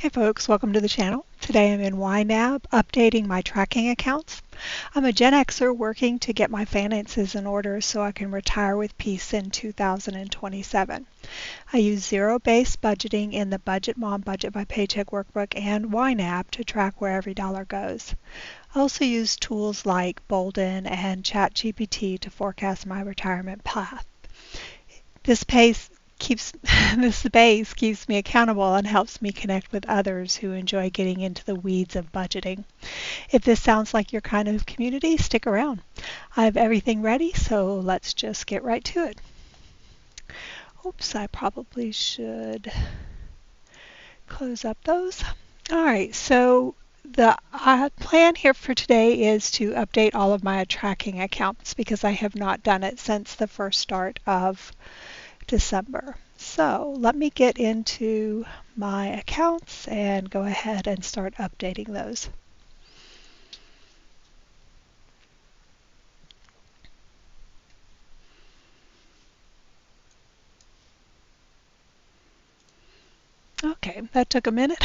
Hey folks, welcome to the channel. Today I'm in YNAB updating my tracking accounts. I'm a Gen Xer working to get my finances in order so I can retire with peace in 2027. I use zero-based budgeting in the Budget Mom Budget by Paycheck workbook and YNAB to track where every dollar goes. I also use tools like Bolden and ChatGPT to forecast my retirement path. This space keeps me accountable and helps me connect with others who enjoy getting into the weeds of budgeting. If this sounds like your kind of community, stick around. I have everything ready, so let's just get right to it. Oops, I probably should close up those. All right, so the plan here for today is to update all of my tracking accounts because I have not done it since the first start of December. So let me get into my accounts and go ahead and start updating those. Okay, that took a minute.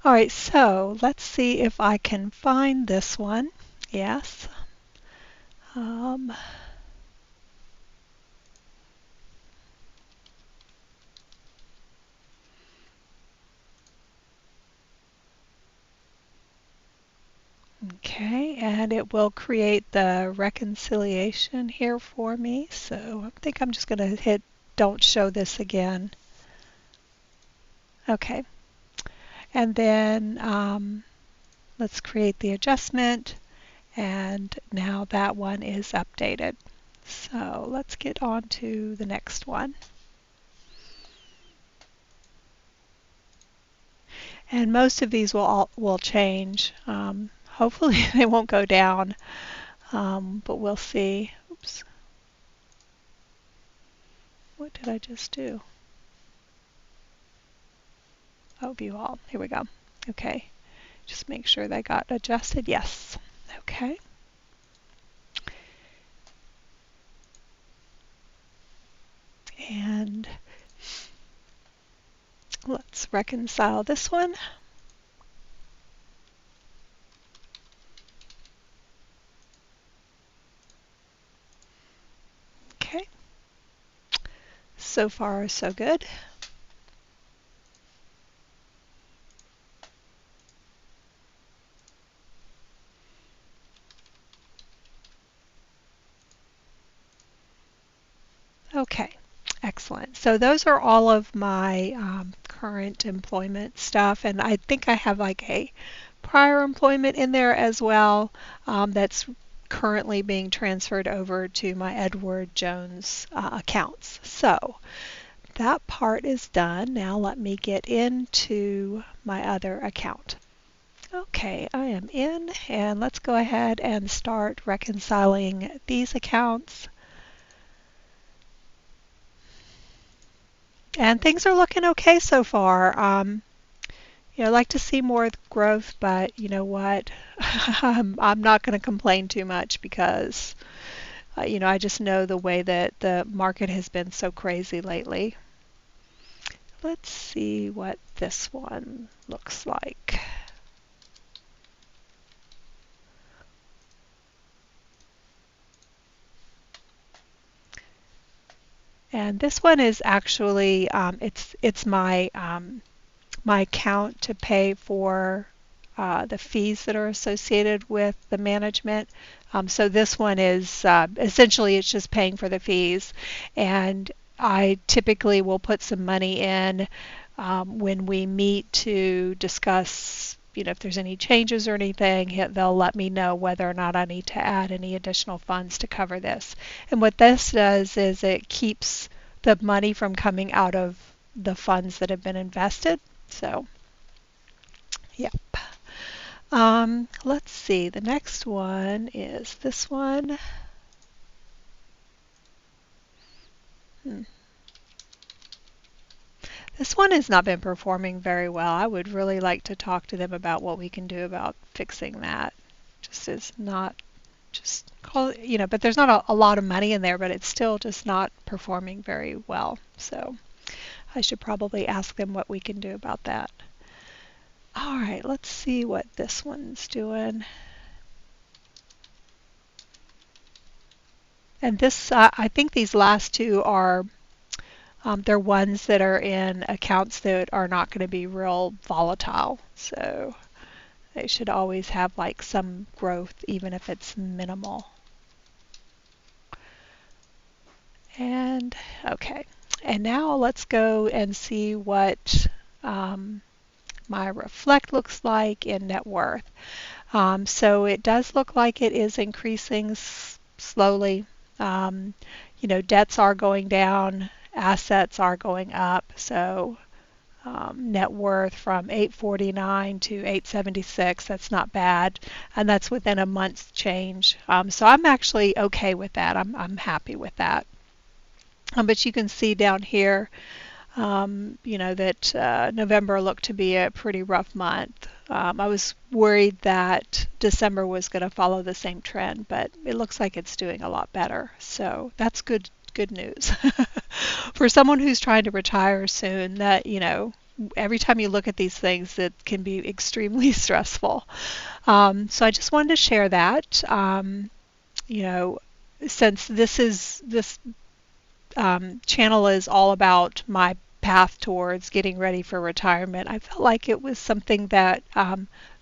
All right, so let's see if I can find this one. Yes. Okay, and it will create the reconciliation here for me. So I think I'm just going to hit don't show this again. Okay, and then let's create the adjustment, and now that one is updated. So let's get on to the next one. And most of these will change. Hopefully they won't go down, but we'll see. Oops. What did I just do? Oh, view all. Here we go. Okay. Just make sure they got adjusted. Yes. Okay. And let's reconcile this one. Okay. So far, so good. Okay, excellent. So those are all of my current employment stuff, and I think I have like a prior employment in there as well that's currently being transferred over to my Edward Jones accounts. So that part is done. Now let me get into my other account. Okay, I am in, and let's go ahead and start reconciling these accounts. And things are looking okay so far. I'd like to see more growth, but you know what? I'm not going to complain too much because, I just know the way that the market has been so crazy lately. Let's see what this one looks like. And this one is actually it's my my account to pay for the fees that are associated with the management. So this one is essentially it's just paying for the fees, and I typically will put some money in when we meet to discuss. If there's any changes or anything, they'll let me know whether or not I need to add any additional funds to cover this. And what this does is it keeps the money from coming out of the funds that have been invested. So, yep. Let's see. The next one is this one. This one has not been performing very well. I would really like to talk to them about what we can do about fixing that. Just is not, just call it, but there's not a lot of money in there, but it's still just not performing very well. So I should probably ask them what we can do about that. All right, let's see what this one's doing. And this, I think these last two are, they're ones that are in accounts that are not going to be real volatile. So they should always have like some growth, even if it's minimal. And okay, and now let's go and see what my reflect looks like in net worth. So it does look like it is increasing slowly. Um, debts are going down, assets are going up. So net worth from 849 to 876, that's not bad, and that's within a month's change. So I'm actually okay with that. I'm happy with that. But you can see down here, that November looked to be a pretty rough month. I was worried that December was going to follow the same trend, but it looks like it's doing a lot better. So that's good news. For someone who's trying to retire soon, that, every time you look at these things, it can be extremely stressful. So I just wanted to share that. Since this channel is all about my path towards getting ready for retirement, I felt like it was something that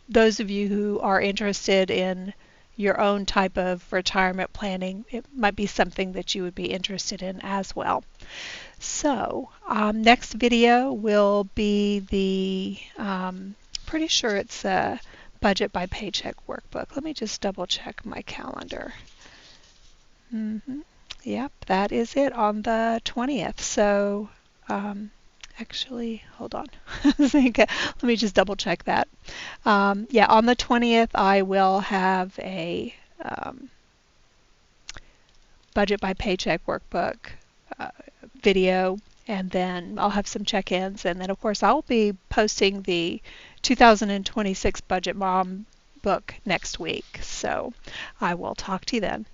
those of you who are interested in your own type of retirement planning, it might be something that you would be interested in as well. So next video will be the, pretty sure it's a budget by paycheck workbook. Let me just double check my calendar. Yep, that is it on the 20th. So actually, hold on. Let me just double check that. Yeah, on the 20th, I will have a budget by paycheck workbook video, and then I'll have some check-ins, and then of course I'll be posting the 2026 Budget Mom book next week. So I will talk to you then.